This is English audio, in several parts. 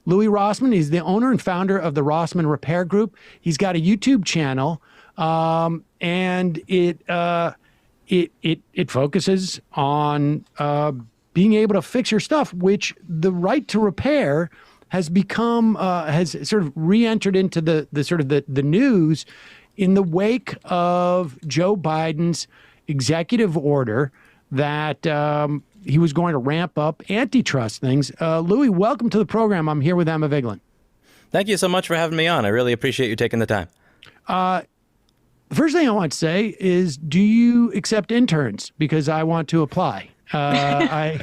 Louis Rossman. He's the owner and founder of the Rossman Repair Group. He's got a YouTube channel, and it focuses on being able to fix your stuff, which the right to repair has become has sort of re-entered into the news in the wake of Joe Biden's executive order that he was going to ramp up antitrust things. Louis, welcome to the program. I'm here with Emma Vigeland. Thank you so much for having me on. I really appreciate you taking the time. The first thing I want to say is, do you accept interns? Because I want to apply. I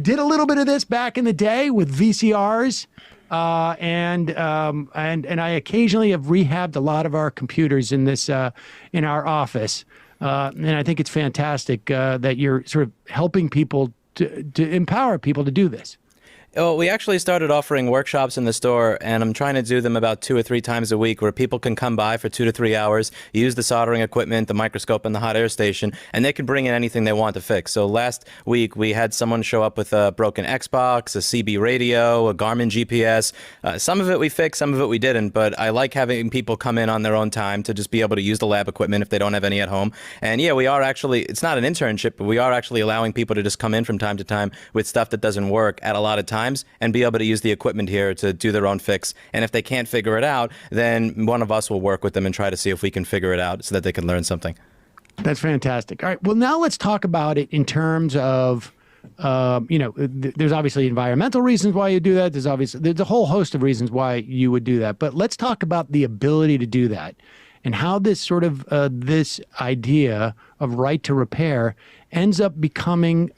did a little bit of this back in the day with VCRs, and I occasionally have rehabbed a lot of our computers in our office, and I think it's fantastic that you're sort of helping people to empower people to do this. Well, we actually started offering workshops in the store, and I'm trying to do them about 2 or 3 times a week where people can come by for 2 to 3 hours, use the soldering equipment, the microscope, and the hot air station, and they can bring in anything they want to fix. So last week, we had someone show up with a broken Xbox, a CB radio, a Garmin GPS. Some of it we fixed, some of it we didn't, but I like having people come in on their own time to just be able to use the lab equipment if they don't have any at home. And yeah, we are actually, it's not an internship, but we are actually allowing people to just come in from time to time with stuff that doesn't work at a lot of times and be able to use the equipment here to do their own fix. And if they can't figure it out, then one of us will work with them and try to see if we can figure it out so that they can learn something. That's fantastic. All right. Well, now let's talk about it in terms of, there's obviously environmental reasons why you do that. There's a whole host of reasons why you would do that. But let's talk about the ability to do that and how this sort of this idea of right to repair ends up becoming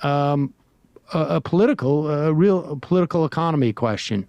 a real political economy question.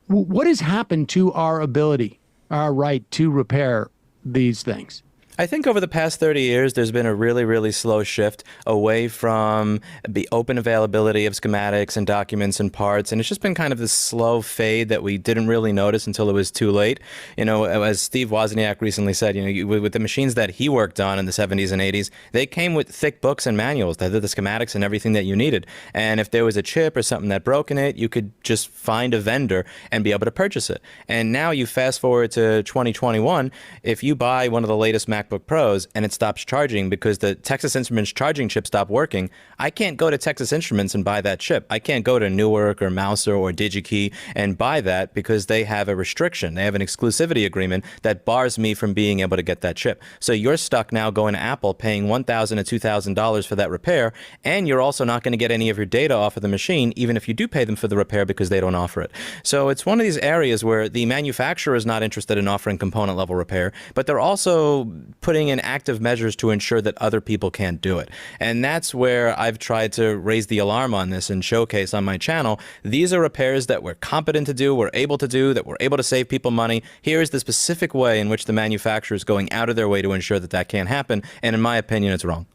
What has happened to our ability, our right to repair these things? I think over the past 30 years, there's been a really, really slow shift away from the open availability of schematics and documents and parts. And it's just been kind of this slow fade that we didn't really notice until it was too late. You know, as Steve Wozniak recently said, with the machines that he worked on in the 70s and 80s, they came with thick books and manuals that did the schematics and everything that you needed. And if there was a chip or something that broke in it, you could just find a vendor and be able to purchase it. And now you fast forward to 2021, if you buy one of the latest MacBook Pros and it stops charging because the Texas Instruments charging chip stopped working, I can't go to Texas Instruments and buy that chip. I can't go to Newark or Mouser or DigiKey and buy that because they have a restriction. They have an exclusivity agreement that bars me from being able to get that chip. So you're stuck now going to Apple paying $1,000 to $2,000 for that repair, and you're also not going to get any of your data off of the machine, even if you do pay them for the repair because they don't offer it. So it's one of these areas where the manufacturer is not interested in offering component level repair, but they're also putting in active measures to ensure that other people can't do it. And that's where I've tried to raise the alarm on this and showcase on my channel. These are repairs that we're competent to do, we're able to do, that we're able to save people money. Here is the specific way in which the manufacturer is going out of their way to ensure that that can't happen. And in my opinion, it's wrong.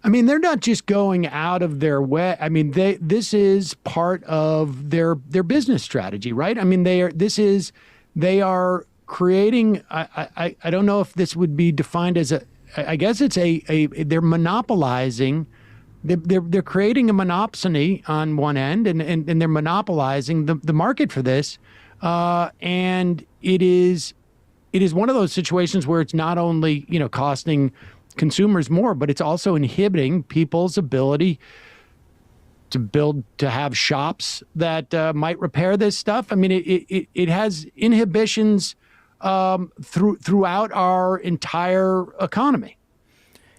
I mean, they're not just going out of their way. I mean, this is part of their business strategy, right? I mean, they are creating, I don't know if this would be defined as I guess it's they're monopolizing, they're creating a monopsony on one end, and they're monopolizing the market for this. And it is one of those situations where it's not only, costing consumers more, but it's also inhibiting people's ability to have shops that might repair this stuff. I mean, it has inhibitions throughout our entire economy.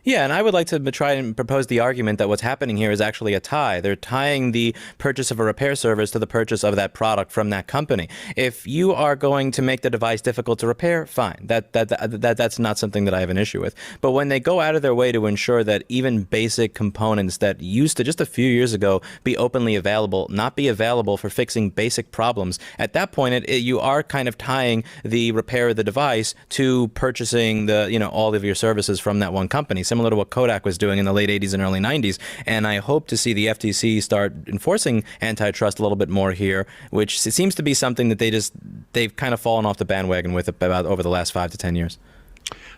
Yeah, and I would like to try and propose the argument that what's happening here is actually a tie. They're tying the purchase of a repair service to the purchase of that product from that company. If you are going to make the device difficult to repair, fine. That's not something that I have an issue with. But when they go out of their way to ensure that even basic components that used to just a few years ago be openly available, not be available for fixing basic problems, at that point you are kind of tying the repair of the device to purchasing all of your services from that one company, similar to what Kodak was doing in the late 80s and early 90s. And I hope to see the FTC start enforcing antitrust a little bit more here, which seems to be something that they've kind of fallen off the bandwagon with about over the last 5 to 10 years.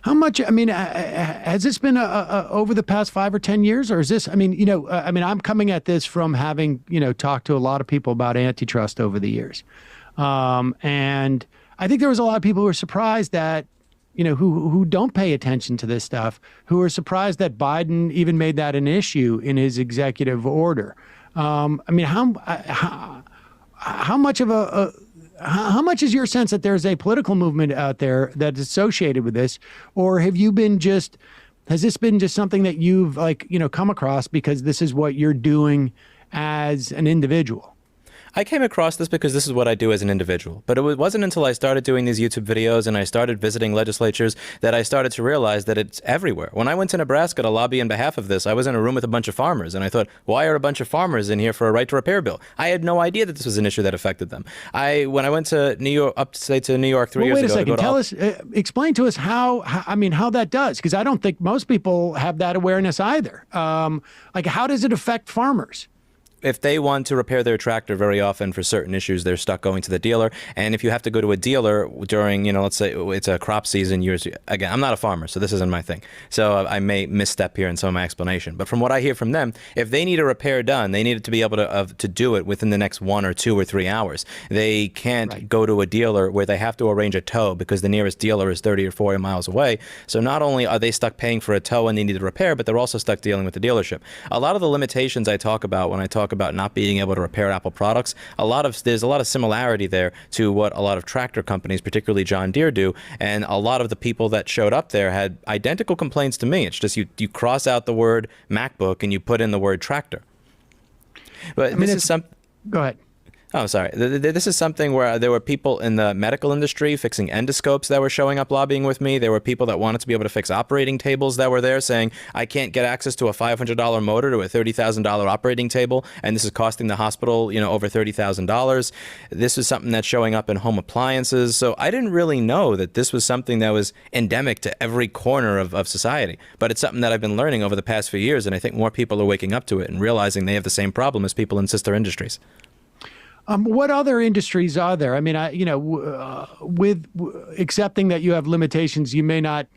How much? I mean, has this been over the past 5 or 10 years, or is this? I mean, I mean, I'm coming at this from having talked to a lot of people about antitrust over the years, and I think there was a lot of people who were surprised that who don't pay attention to this stuff, who are surprised that Biden even made that an issue in his executive order. I mean, how much of how much is your sense that there's a political movement out there that's associated with this, or has this been just something that you've come across because this is what you're doing as an individual? I came across this because this is what I do as an individual. But it wasn't until I started doing these YouTube videos and I started visiting legislatures that I started to realize that it's everywhere. When I went to Nebraska to lobby on behalf of this, I was in a room with a bunch of farmers, and I thought, why are a bunch of farmers in here for a right to repair bill? I had no idea that this was an issue that affected them. When I went to New York, upstate to New York 3 years ago. Wait a second. Tell us, explain to us how that does, because I don't think most people have that awareness either. How does it affect farmers? If they want to repair their tractor, very often for certain issues, they're stuck going to the dealer. And if you have to go to a dealer during, let's say it's a crop season, again, I'm not a farmer, so this isn't my thing. So I may misstep here in some of my explanation. But from what I hear from them, if they need a repair done, they need to be able to do it within the next 1 or 2 or 3 hours. They can't go to a dealer where they have to arrange a tow because the nearest dealer is 30 or 40 miles away. So not only are they stuck paying for a tow and they need a repair, but they're also stuck dealing with the dealership. A lot of the limitations I talk about when I talk about not being able to repair Apple products, there's a lot of similarity there to what a lot of tractor companies, particularly John Deere, do. And a lot of the people that showed up there had identical complaints to me. It's just you cross out the word MacBook and you put in the word tractor. But Go ahead. Oh, sorry. This is something where there were people in the medical industry fixing endoscopes that were showing up lobbying with me. There were people that wanted to be able to fix operating tables that were there saying, I can't get access to a $500 motor to a $30,000 operating table, and this is costing the hospital, over $30,000. This was something that's showing up in home appliances. So I didn't really know that this was something that was endemic to every corner of society. But it's something that I've been learning over the past few years, and I think more people are waking up to it and realizing they have the same problem as people in sister industries. What other industries are there? I mean, with accepting that you have limitations, you may not,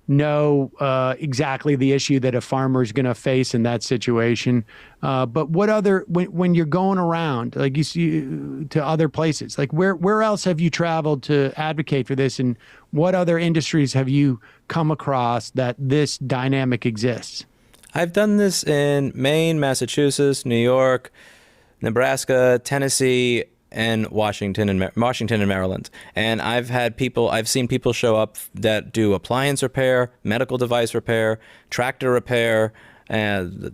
know exactly the issue that a farmer is going to face in that situation. But what other, when you're going around, like you see to other places, like where else have you traveled to advocate for this, and what other industries have you come across that this dynamic exists? I've done this in Maine, Massachusetts, New York, Nebraska, Tennessee, and Washington and Maryland. And I've seen people show up that do appliance repair, medical device repair, tractor repair, and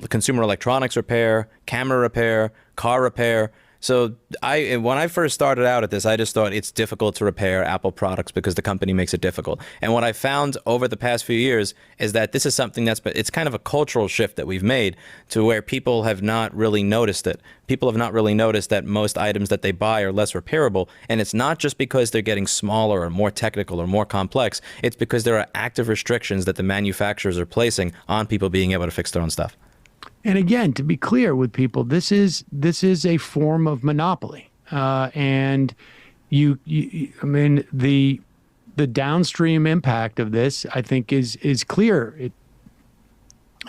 consumer electronics repair, camera repair, car repair. So when I first started out at this, I just thought it's difficult to repair Apple products because the company makes it difficult. And what I found over the past few years is that this is something it's kind of a cultural shift that we've made to where people have not really noticed it. People have not really noticed that most items that they buy are less repairable. And it's not just because they're getting smaller or more technical or more complex. It's because there are active restrictions that the manufacturers are placing on people being able to fix their own stuff. And again, to be clear with people, this is a form of monopoly, and I mean, the downstream impact of this, I think, is clear.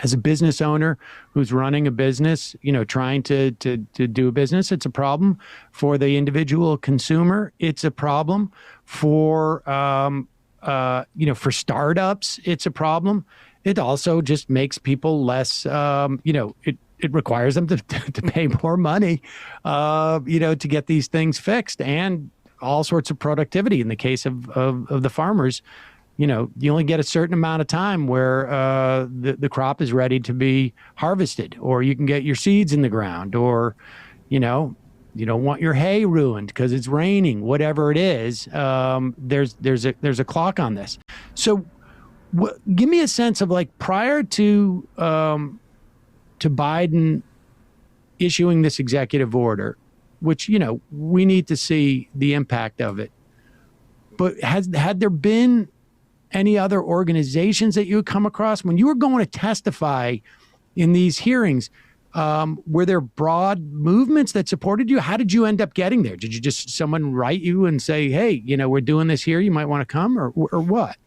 As a business owner who's running a business, trying to do a business, it's a problem for the individual consumer. It's a problem for for startups. It's a problem. It also just makes people less, it requires them to pay more money, to get these things fixed, and all sorts of productivity. In the case of the farmers, you only get a certain amount of time where the crop is ready to be harvested, or you can get your seeds in the ground, or, you don't want your hay ruined because it's raining, whatever it is. There's a clock on this. So, give me a sense of, like, prior to Biden issuing this executive order, which, we need to see the impact of it. But had there been any other organizations that you had come across when you were going to testify in these hearings? Were there broad movements that supported you? How did you end up getting there? Did you just someone write you and say, hey, we're doing this here, you might want to come, or what?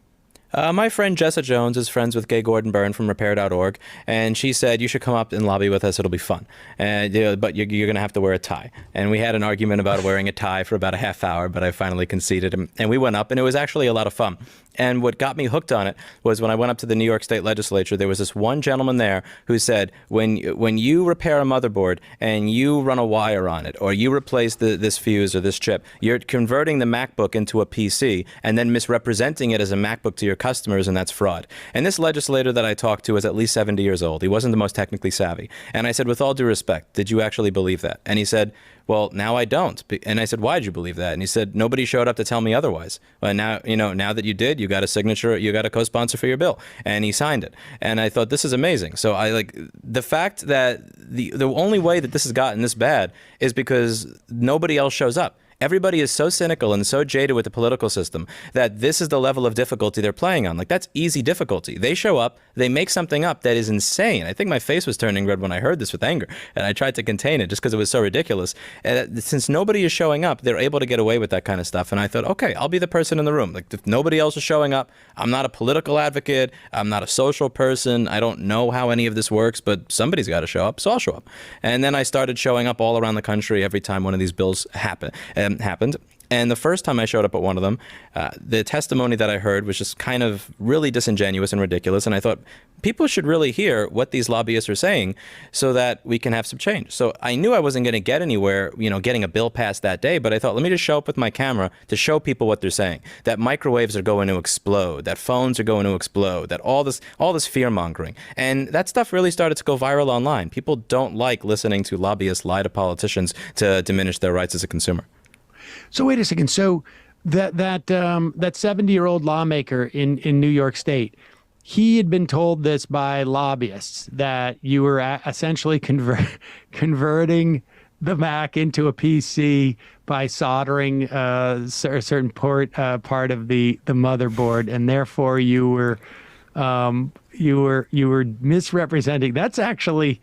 My friend Jessa Jones is friends with Gay Gordon Byrne from Repair.org, and she said, you should come up and lobby with us. It'll be fun. And, but you're going to have to wear a tie. And we had an argument about wearing a tie for about a half hour, but I finally conceded. And we went up, and it was actually a lot of fun. And what got me hooked on it was when I went up to the New York State Legislature, there was this one gentleman there who said, when you repair a motherboard and you run a wire on it, or you replace this fuse or this chip, you're converting the MacBook into a PC and then misrepresenting it as a MacBook to your customers, and that's fraud. And this legislator that I talked to is at least 70 years old. He wasn't the most technically savvy. And I said, with all due respect, did you actually believe that? And he said, well, now I don't. And I said, why did you believe that? And he said, nobody showed up to tell me otherwise. Well, now, now that you did, you got a signature, you got a co-sponsor for your bill. And he signed it. And I thought, this is amazing. So I like the fact that the only way that this has gotten this bad is because nobody else shows up. Everybody is so cynical and so jaded with the political system that this is the level of difficulty they're playing on. Like, that's easy difficulty. They show up, they make something up that is insane. I think my face was turning red when I heard this with anger, and I tried to contain it just because it was so ridiculous. And since nobody is showing up, they're able to get away with that kind of stuff. And I thought, okay, I'll be the person in the room. Like, if nobody else is showing up, I'm not a political advocate, I'm not a social person, I don't know how any of this works, but somebody's got to show up, so I'll show up. And then I started showing up all around the country every time one of these bills happened. And the first time I showed up at one of them, the testimony that I heard was just kind of really disingenuous and ridiculous. And I thought, people should really hear what these lobbyists are saying so that we can have some change. So I knew I wasn't going to get anywhere, getting a bill passed that day. But I thought, let me just show up with my camera to show people what they're saying, that microwaves are going to explode, that phones are going to explode, that all this fear mongering. And that stuff really started to go viral online. People don't like listening to lobbyists lie to politicians to diminish their rights as a consumer. So wait a second. So that 70-year-old lawmaker in New York State, he had been told this by lobbyists that you were essentially converting the Mac into a PC by soldering a certain part of the motherboard, and therefore you were misrepresenting. That's actually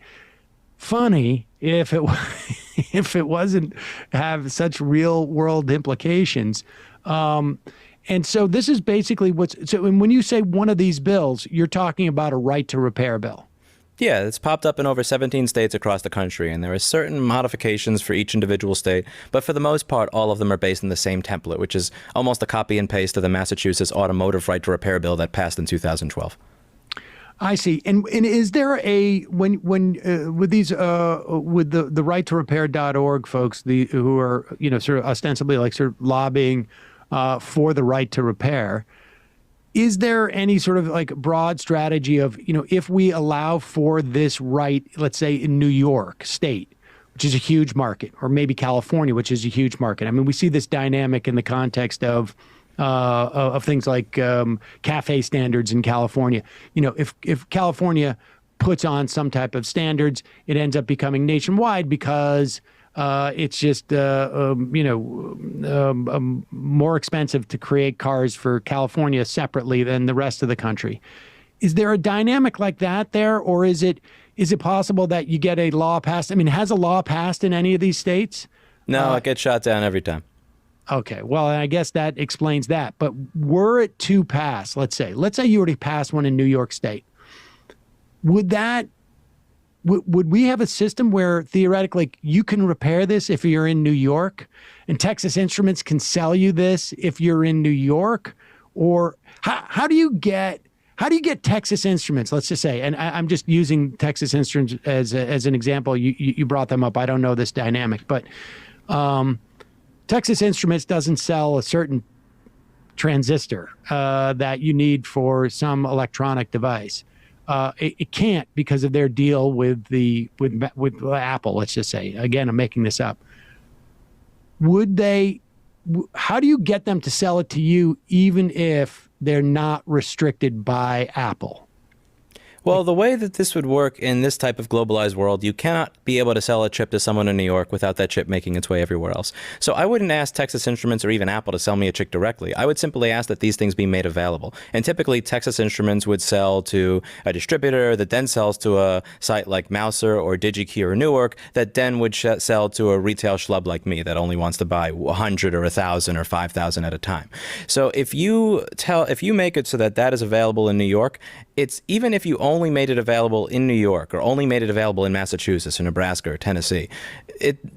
funny if it wasn't have such real world implications. And so this is basically and when you say one of these bills, you're talking about a right to repair bill. Yeah, it's popped up in over 17 states across the country, and there are certain modifications for each individual state, but for the most part, all of them are based in the same template, which is almost a copy and paste of the Massachusetts automotive right to repair bill that passed in 2012. I see. And is there with these with the right to repair.org folks, who are sort of ostensibly like sort of lobbying for the right to repair, is there any sort of like broad strategy of if we allow for this right, let's say in New York State, which is a huge market, or maybe California, which is a huge market? I mean, we see this dynamic in the context of things like cafe standards in California. If California puts on some type of standards, it ends up becoming nationwide because it's just more expensive to create cars for California separately than the rest of the country. Is there a dynamic like that there, or is it possible that you get a law passed? I mean, has a law passed in any of these states? No, it gets shot down every time. Okay, well, I guess that explains that. But were it to pass, let's say you already passed one in New York State, would we have a system where theoretically you can repair this if you're in New York, and Texas Instruments can sell you this if you're in New York? Or how do you get Texas Instruments, let's just say, and I'm just using Texas Instruments as an example. You brought them up. I don't know this dynamic, but Texas Instruments doesn't sell a certain transistor that you need for some electronic device. It can't because of their deal with Apple. Let's just say, again, I'm making this up. How do you get them to sell it to you even if they're not restricted by Apple? Well, the way that this would work in this type of globalized world, you cannot be able to sell a chip to someone in New York without that chip making its way everywhere else. So I wouldn't ask Texas Instruments or even Apple to sell me a chip directly. I would simply ask that these things be made available. And typically, Texas Instruments would sell to a distributor that then sells to a site like Mouser or DigiKey or Newark that then would sell to a retail schlub like me that only wants to buy 100 or 1,000 or 5,000 at a time. So if you make it so that that is available in New York, it's even if you only made it available in New York or only made it available in Massachusetts or Nebraska or Tennessee,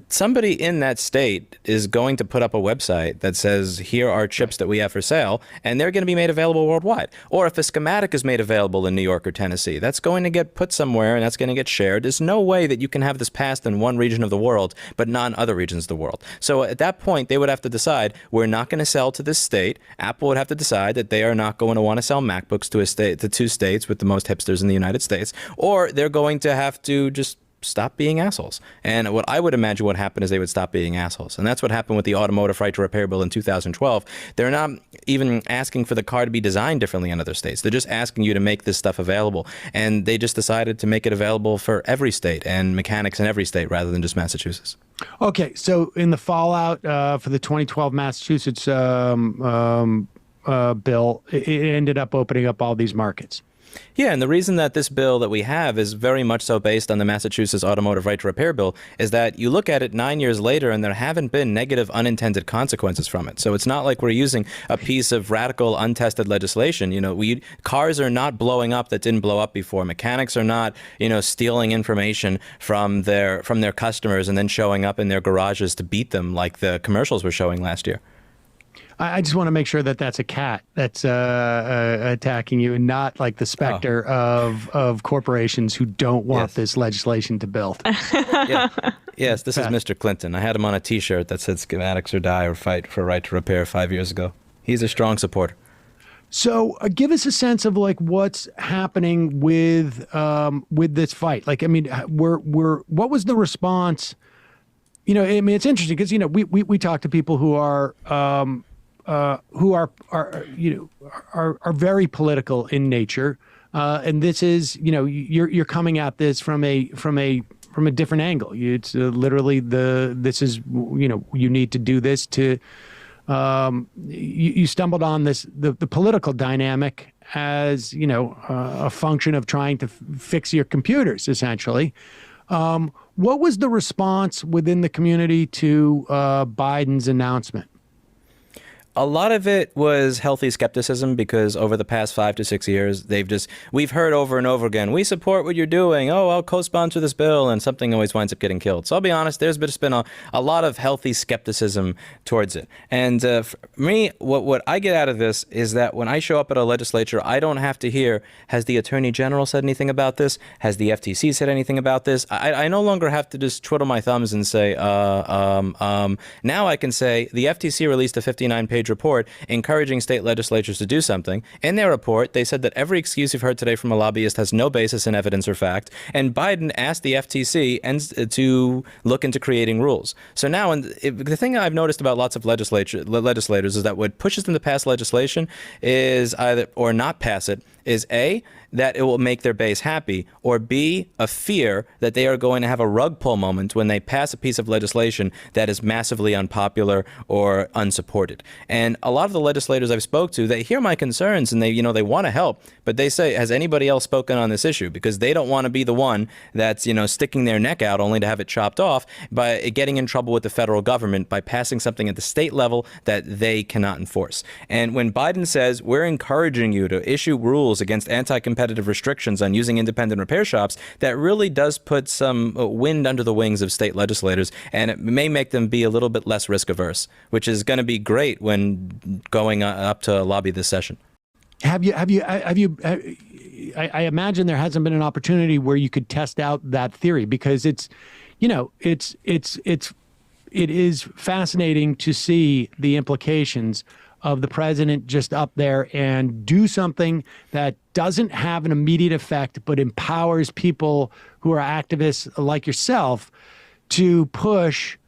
somebody in that state is going to put up a website that says, here are chips that we have for sale, and they're going to be made available worldwide. Or if a schematic is made available in New York or Tennessee, that's going to get put somewhere and that's going to get shared. There's no way that you can have this passed in one region of the world, but not in other regions of the world. So at that point, they would have to decide, we're not going to sell to this state. Apple would have to decide that they are not going to want to sell MacBooks to two states with the most hipsters in the United States, or they're going to have to just stop being assholes. And what I would imagine would happen is they would stop being assholes. And that's what happened with the automotive right to repair bill in 2012. They're not even asking for the car to be designed differently in other states. They're just asking you to make this stuff available. And they just decided to make it available for every state and mechanics in every state rather than just Massachusetts. Okay, so in the fallout for the 2012 Massachusetts bill, it ended up opening up all these markets. Yeah, and the reason that this bill that we have is very much so based on the Massachusetts Automotive Right to Repair Bill is that you look at it 9 years later and there haven't been negative unintended consequences from it. So it's not like we're using a piece of radical untested legislation. You know, cars are not blowing up that didn't blow up before. Mechanics are not, stealing information from their customers and then showing up in their garages to beat them like the commercials were showing last year. I just want to make sure that that's a cat that's attacking you and not like the specter of corporations who don't want this legislation to build. Yeah. Yes, this is Mr. Clinton. I had him on a T-shirt that said schematics or die or fight for right to repair 5 years ago. He's a strong supporter. So give us a sense of like what's happening with this fight. Like, I mean, what was the response? It's interesting because, we talk to people who are very political in nature, and this is you're coming at this from a different angle. It's literally you need to do this to you stumbled on the political dynamic as a function of trying to fix your computers essentially. What was the response within the community to Biden's announcement? A lot of it was healthy skepticism because over the past 5 to 6 years, we've heard over and over again, we support what you're doing. Oh, I'll co-sponsor this bill, and something always winds up getting killed. So I'll be honest, there's been a lot of healthy skepticism towards it. And for me, what I get out of this is that when I show up at a legislature, I don't have to hear, has the Attorney General said anything about this? Has the FTC said anything about this? I no longer have to just twiddle my thumbs and say, now I can say the FTC released a 59-page report encouraging state legislatures to do something. In their report, they said that every excuse you've heard today from a lobbyist has no basis in evidence or fact, and Biden asked the FTC to look into creating rules. So now, the thing I've noticed about lots of legislators is that what pushes them to pass legislation is either, or not pass it, is A, that it will make their base happy, or B, a fear that they are going to have a rug pull moment when they pass a piece of legislation that is massively unpopular or unsupported. And a lot of the legislators I've spoke to, they hear my concerns and they want to help, but they say, has anybody else spoken on this issue? Because they don't want to be the one that's, sticking their neck out only to have it chopped off by getting in trouble with the federal government by passing something at the state level that they cannot enforce. And when Biden says, we're encouraging you to issue rules against anti-competitive restrictions on using independent repair shops, that really does put some wind under the wings of state legislators, and it may make them be a little bit less risk averse, which is going to be great when going up to lobby this session. I imagine there hasn't been an opportunity where you could test out that theory because it is fascinating to see the implications of the president just up there and do something that doesn't have an immediate effect, but empowers people who are activists like yourself to push,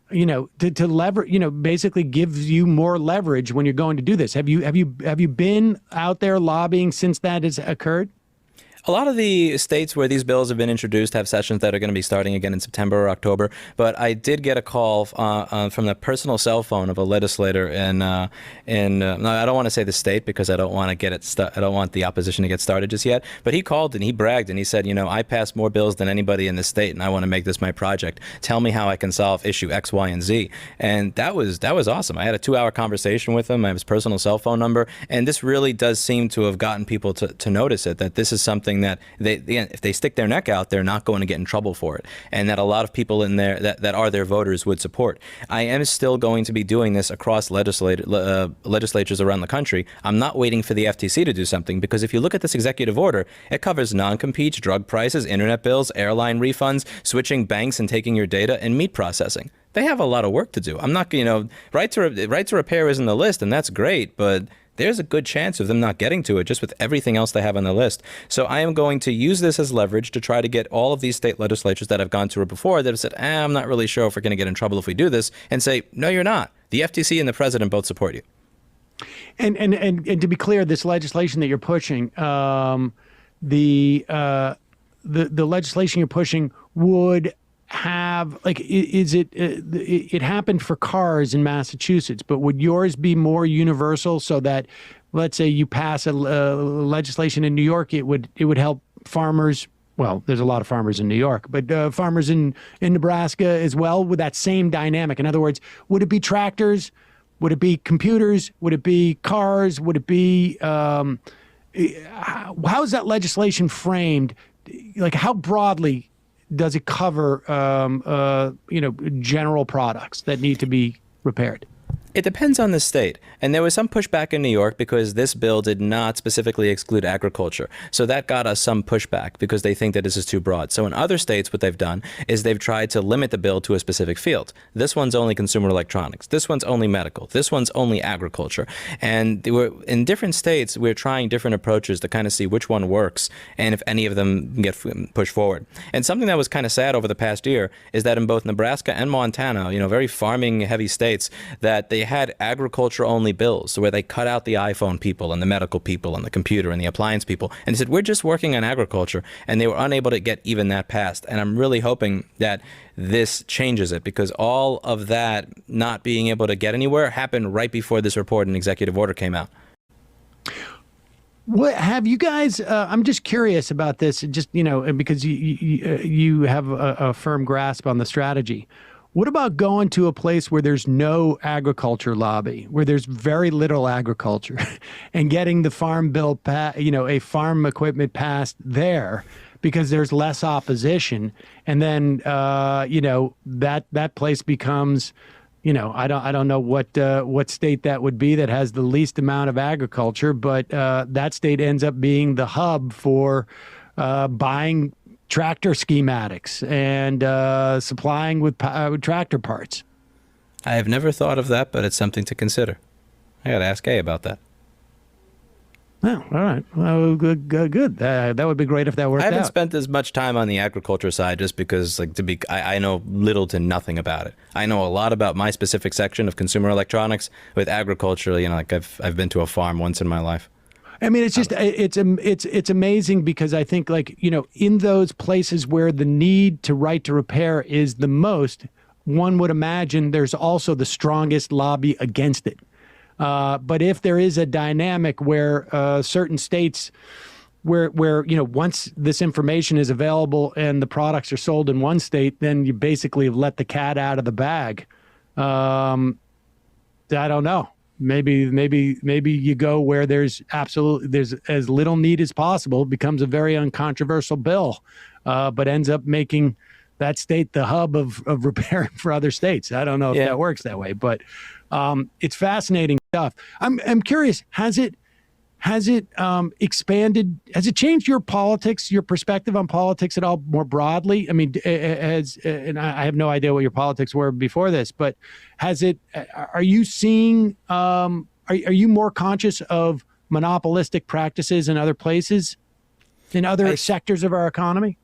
to leverage, basically gives you more leverage when you're going to do this. Have you been out there lobbying since that has occurred? A lot of the states where these bills have been introduced have sessions that are going to be starting again in September or October. But I did get a call from the personal cell phone of a legislator no, I don't want to say the state because I don't want to get it. I don't want the opposition to get started just yet. But he called and he bragged and he said, I passed more bills than anybody in the state, and I want to make this my project. Tell me how I can solve issue X, Y, and Z. And that was awesome. I had a 2-hour conversation with him. I have his personal cell phone number, and this really does seem to have gotten people to notice it. That this is something that if they stick their neck out, they're not going to get in trouble for it, and that a lot of people in there that are their voters would support. I am still going to be doing this across legislatures around the country. I'm not waiting for the FTC to do something, because if you look at this executive order, it covers non-competes, drug prices, internet bills, airline refunds, switching banks and taking your data, and meat processing. They have a lot of work to do. I'm not, right to repair isn't the list, and that's great, but there's a good chance of them not getting to it just with everything else they have on the list. So I am going to use this as leverage to try to get all of these state legislatures that have gone through it before that have said, I'm not really sure if we're going to get in trouble if we do this, and say, no, you're not. The FTC and the president both support you. And to be clear, this legislation that you're pushing, the legislation you're pushing would have, like, it happened for cars in Massachusetts, but would yours be more universal so that, let's say you pass a legislation in New York, it would help farmers? Well, there's a lot of farmers in New York, but farmers in Nebraska as well, with that same dynamic. In other words, would it be tractors? Would it be computers? Would it be cars? Would it be, how is that legislation framed? Like, how broadly does it cover, general products that need to be repaired? It depends on the state. And there was some pushback in New York because this bill did not specifically exclude agriculture. So that got us some pushback because they think that this is too broad. So in other states, what they've done is they've tried to limit the bill to a specific field. This one's only consumer electronics. This one's only medical. This one's only agriculture. And in different states, we're trying different approaches to kind of see which one works and if any of them get pushed forward. And something that was kind of sad over the past year is that in both Nebraska and Montana, very farming heavy states, that they had agriculture-only bills where they cut out the iPhone people and the medical people and the computer and the appliance people and they said, we're just working on agriculture, and they were unable to get even that passed. And I'm really hoping that this changes it, because all of that not being able to get anywhere happened right before this report and executive order came out. What have you guys? I'm just curious about this, just because you have a firm grasp on the strategy. What about going to a place where there's no agriculture lobby, where there's very little agriculture, and getting the farm bill, a farm equipment passed there, because there's less opposition, and then that place becomes, I don't know what state that would be that has the least amount of agriculture, but that state ends up being the hub for buying tractor schematics and supplying with tractor parts. I have never thought of that, but it's something to consider. I got to ask A about that. Oh, all right. Well, good. That would be great if that worked out. I haven't spent as much time on the agriculture side just because, I know little to nothing about it. I know a lot about my specific section of consumer electronics. With agriculture, I've been to a farm once in my life. I mean, it's just it's amazing, because I think, in those places where the need to right to repair is the most, one would imagine there's also the strongest lobby against it. But if there is a dynamic where certain states, where once this information is available and the products are sold in one state, then you basically have let the cat out of the bag. I don't know. Maybe you go where there's as little need as possible. It becomes a very uncontroversial bill, but ends up making that state the hub of repairing for other states. I don't know if that works that way, but it's fascinating stuff. I'm curious. Has it expanded? Has it changed your politics, your perspective on politics at all more broadly? I mean, and I have no idea what your politics were before this, but has it? Are you seeing? Are you more conscious of monopolistic practices in other places, in other sectors of our economy?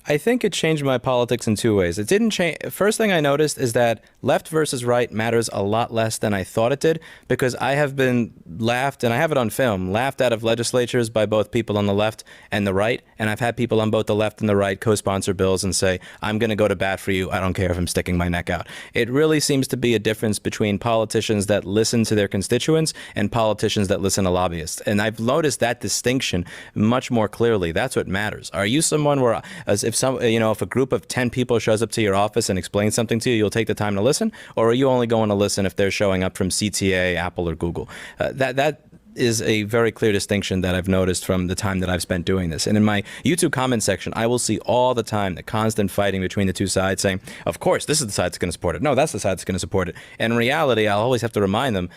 I think it changed my politics in two ways. It didn't change. First thing I noticed is that left versus right matters a lot less than I thought it did, because I have been laughed, and I have it on film, laughed out of legislatures by both people on the left and the right. And I've had people on both the left and the right co-sponsor bills and say, I'm going to go to bat for you. I don't care if I'm sticking my neck out. It really seems to be a difference between politicians that listen to their constituents and politicians that listen to lobbyists. And I've noticed that distinction much more clearly. That's what matters. Are you someone where, as if if a group of 10 people shows up to your office and explains something to you, you'll take the time to listen? Or are you only going to listen if they're showing up from CTA, Apple, or Google? That is a very clear distinction that I've noticed from the time that I've spent doing this. And in my YouTube comment section, I will see all the time the constant fighting between the two sides saying, of course, this is the side that's going to support it. No, that's the side that's going to support it. And in reality, I'll always have to remind them,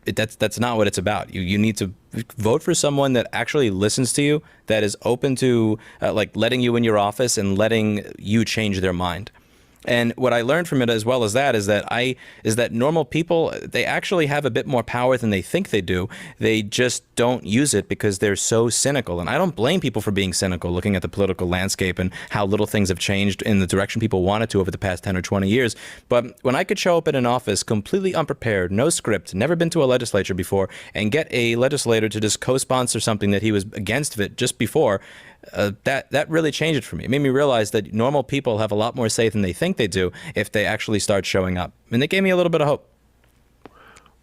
that's not what it's about. You need to vote for someone that actually listens to you, that is open to letting you in your office and letting you change their mind. And what I learned from it as well as that is that normal people, they actually have a bit more power than they think they do. They just don't use it because they're so cynical. And I don't blame people for being cynical, looking at the political landscape and how little things have changed in the direction people wanted to over the past 10 or 20 years. But when I could show up in an office completely unprepared, no script, never been to a legislature before, and get a legislator to just co-sponsor something that he was against it just before, that really changed it for me. It made me realize that normal people have a lot more say than they think they do if they actually start showing up. And it gave me a little bit of hope.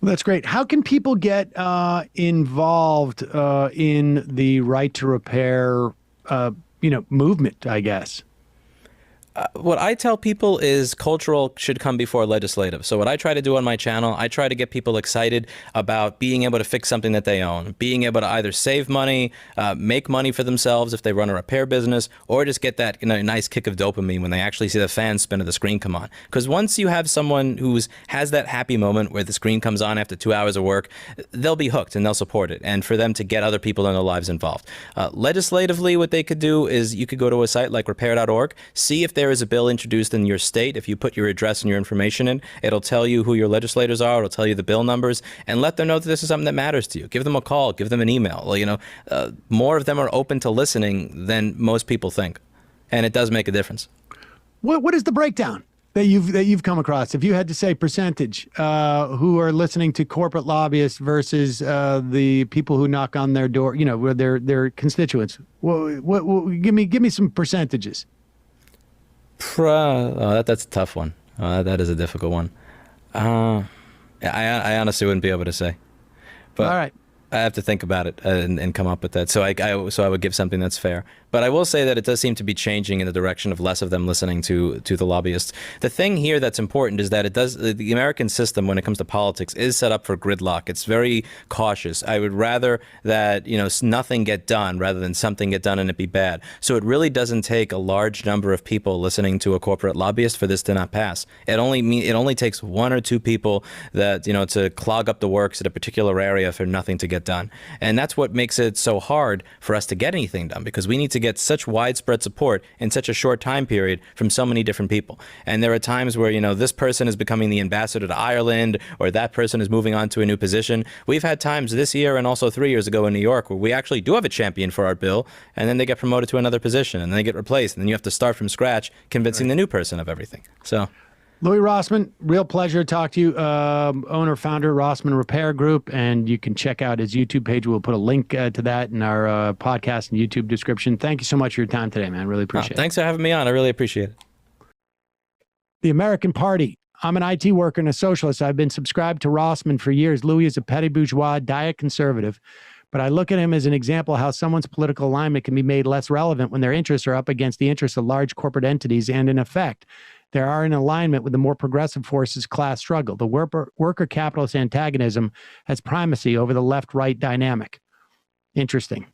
Well, that's great. How can people get involved in the right to repair, movement, I guess? What I tell people is cultural should come before legislative. So what I try to do on my channel, I try to get people excited about being able to fix something that they own, being able to either save money, make money for themselves if they run a repair business, or just get that nice kick of dopamine when they actually see the fan spin of the screen come on. Because once you have someone who has that happy moment where the screen comes on after 2 hours of work, they'll be hooked and they'll support it. And for them to get other people in their lives involved. Legislatively, what they could do is you could go to a site like repair.org, see if there is a bill introduced in your state. If you put your address and your information in, it'll tell you who your legislators are. It'll tell you the bill numbers, and let them know that this is something that matters to you. Give them a call. Give them an email. More of them are open to listening than most people think, and it does make a difference. What is the breakdown that you've come across? If you had to say percentage, who are listening to corporate lobbyists versus the people who knock on their door, where their constituents. Give me some percentages. That's a tough one. That is a difficult one. I honestly wouldn't be able to say. But all right. I have to think about it and come up with that. So I would give something that's fair. But I will say that it does seem to be changing in the direction of less of them listening to the lobbyists. The thing here that's important is that the American system, when it comes to politics, is set up for gridlock. It's very cautious. I would rather that nothing get done rather than something get done and it be bad. So it really doesn't take a large number of people listening to a corporate lobbyist for this to not pass. It only takes one or two people that to clog up the works at a particular area for nothing to get done. And that's what makes it so hard for us to get anything done, because we need to get such widespread support in such a short time period from so many different people. And there are times where, this person is becoming the ambassador to Ireland, or that person is moving on to a new position. We've had times this year and also 3 years ago in New York where we actually do have a champion for our bill, and then they get promoted to another position, and then they get replaced, and then you have to start from scratch convincing the new person of everything. So Louis Rossman, real pleasure to talk to you. Owner, founder, Rossman Repair Group, and you can check out his YouTube page. We'll put a link to that in our podcast and YouTube description. Thank you so much for your time today, man. Really appreciate it. Thanks for having me on. I really appreciate it. The American Party. I'm an IT worker and a socialist. I've been subscribed to Rossman for years. Louis is a petty bourgeois, diet conservative, but I look at him as an example of how someone's political alignment can be made less relevant when their interests are up against the interests of large corporate entities, and in effect, they are in alignment with the more progressive forces' class struggle. The worker capitalist antagonism has primacy over the left-right dynamic. Interesting.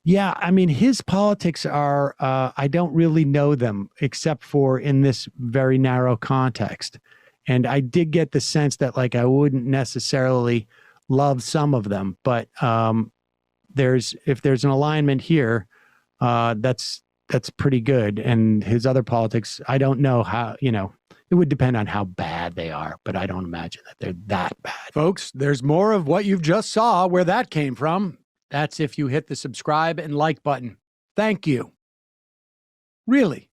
Yeah, I mean, his politics are, I don't really know them except for in this very narrow context. And I did get the sense that I wouldn't necessarily love some of them, but if there's an alignment here, that's pretty good. And his other politics, I don't know how, it would depend on how bad they are, but I don't imagine that they're that bad. Folks, there's more of what you've just saw where that came from. That's if you hit the subscribe and like button. Thank you. Really,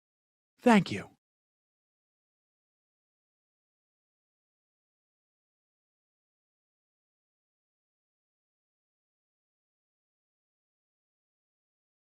thank you.